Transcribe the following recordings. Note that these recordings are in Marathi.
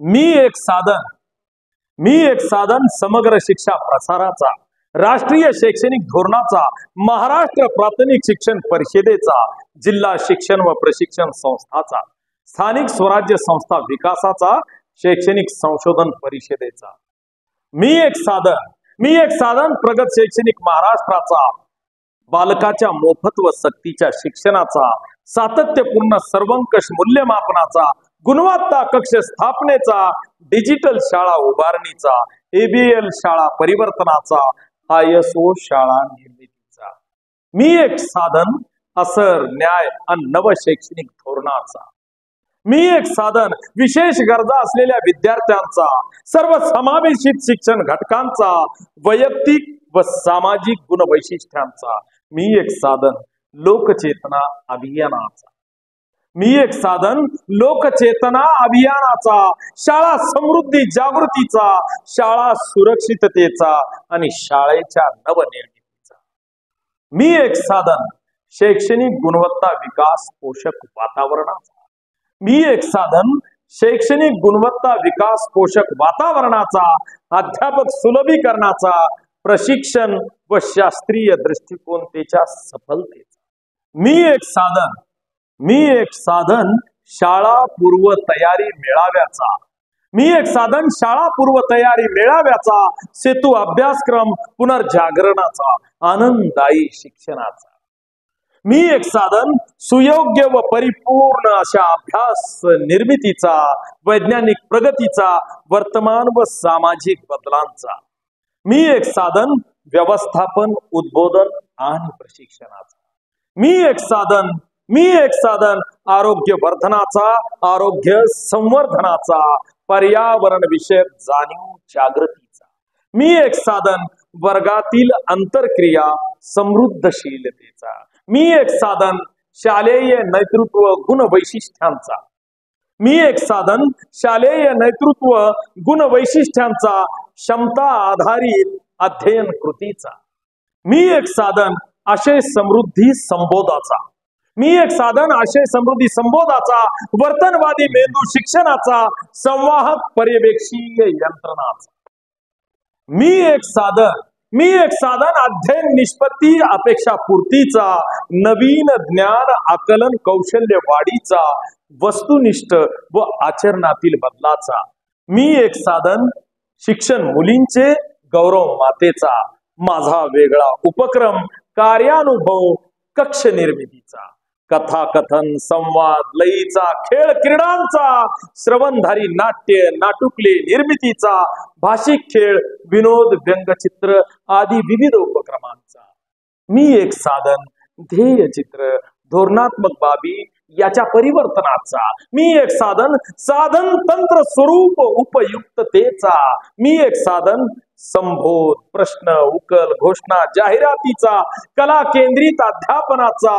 मी एक साधन मी एक साधन समग्र शिक्षा प्रसाराचा, राष्ट्रीय शैक्षणिक धोरणाचा, महाराष्ट्र प्राथमिक शिक्षण परिषदेचा, जिल्हा शिक्षण व प्रशिक्षण संस्थाचा, स्थानिक स्वराज्य संस्था विकासाचा, शैक्षणिक संशोधन परिषदेचा। मी एक साधन प्रगत शैक्षणिक महाराष्ट्राचा, बालकाच्या मोफत व सक्तीच्या शिक्षणाचा, सातत्यपूर्ण सर्वंकष मूल्यमापनाचा, गुणवत्ता कक्ष स्थापनेचा, डिजिटल शाळा उभारणीचा, एबीएल शाळा परिवर्तनाचा, ISO शाळा निर्मितीचा। मी एक साधन असर न्याय आणि नव शैक्षणिक धोरणाचा। मी एक साधन विशेष गरजा असलेल्या विद्यार्थ्यांचा, सर्व समावेशित शिक्षण घटकांचा, वैयक्तिक व सामाजिक गुणवैशिष्ट्यांचा। मी एक साधन लोकचेतना अभियानाचा। मी एक साधन लोकचेतना अभियानाचा, शाळा समृद्धी जागृतीचा, शाळा सुरक्षिततेचा आणि शाळेच्या नवनिर्मितीचा। मी एक साधन शैक्षणिक गुणवत्ता विकास पोषक वातावरणाचा। मी एक साधन शैक्षणिक गुणवत्ता विकास पोषक वातावरणाचा, अध्यापक सुलभीकरणाचा, प्रशिक्षण व शास्त्रीय दृष्टिकोनतेच्या सफलतेचा। मी एक साधन शाळा पूर्व तयारी मेळाव्याचा। मी एक साधन शाळा पूर्व तयारी मेळाव्याचा, सेतू अभ्यासक्रम पुनर्जागरणाचा, आनंददायी शिक्षणाचा। मी एक साधन सुयोग्य व परिपूर्ण अशा अभ्यास निर्मितीचा, वैज्ञानिक प्रगतीचा, वर्तमान व सामाजिक बदलांचा। मी एक साधन व्यवस्थापन उद्बोधन आणि प्रशिक्षणाचा। मी एक साधन आरोग्य वर्धनाचा, आरोग्य संवर्धनाचा, पर्यावरण विषयक जाणीव जागृतीचा। मी एक साधन वर्गातील अंतरक्रिया समृद्धशीलतेचा। मी एक साधन शालेय नेतृत्व गुण वैशिष्ट्यांचा। मी एक साधन शालेय नेतृत्व गुण वैशिष्ट्यांचा, क्षमता आधारित अध्ययन कृतीचा। मी एक साधन आशय समृद्धी संबोधाचा। मी एक साधन आशय समृद्धी संबोधाचा, वर्तनवादी मेंदू शिक्षणाचा, संवाहक पर्यवेक्षीय यंत्रणाचा। मी एक साधन अध्ययन निष्पत्ती अपेक्षा पूर्तीचा, नवीन ज्ञान आकलन कौशल्य वाढीचा, वस्तुनिष्ठ व आचरणातील बदलाचा। मी एक साधन शिक्षण मुलींचे गौरव मातेचा, माझा वेगळा उपक्रम कार्यानुभव कक्ष निर्मितीचा, कथाकथन संवाद लयीचा, खेळ क्रीडांचा, श्रवणधारी नाट्य नाटुकले निर्मितीचा, भाषिक खेळ विनोद व्यंगचित्र आदी विविध उपक्रमांचा। मी एक साधन ध्येय चित्र धोरणात्मक बाबी याच्या परिवर्तनाचा। मी एक साधन साधन तंत्र स्वरूप उपयुक्ततेचा। मी एक साधन संबोध प्रश्न उकल घोषणा जाहिरातीचा, कला केंद्रित अध्यापनाचा,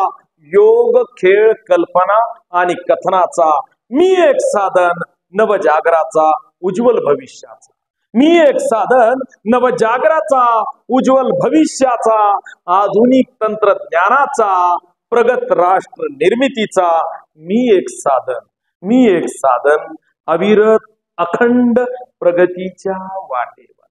योग खेळ कल्पना आणि कथनाचा। मी एक साधन नवजागराचा उज्ज्वल भविष्याचा। मी एक साधन नवजागराचा उज्ज्वल भविष्याचा, आधुनिक तंत्रज्ञानाचा, प्रगत राष्ट्र निर्मितीचा। मी एक साधन अविरत अखंड प्रगतीच्या वाटेवर।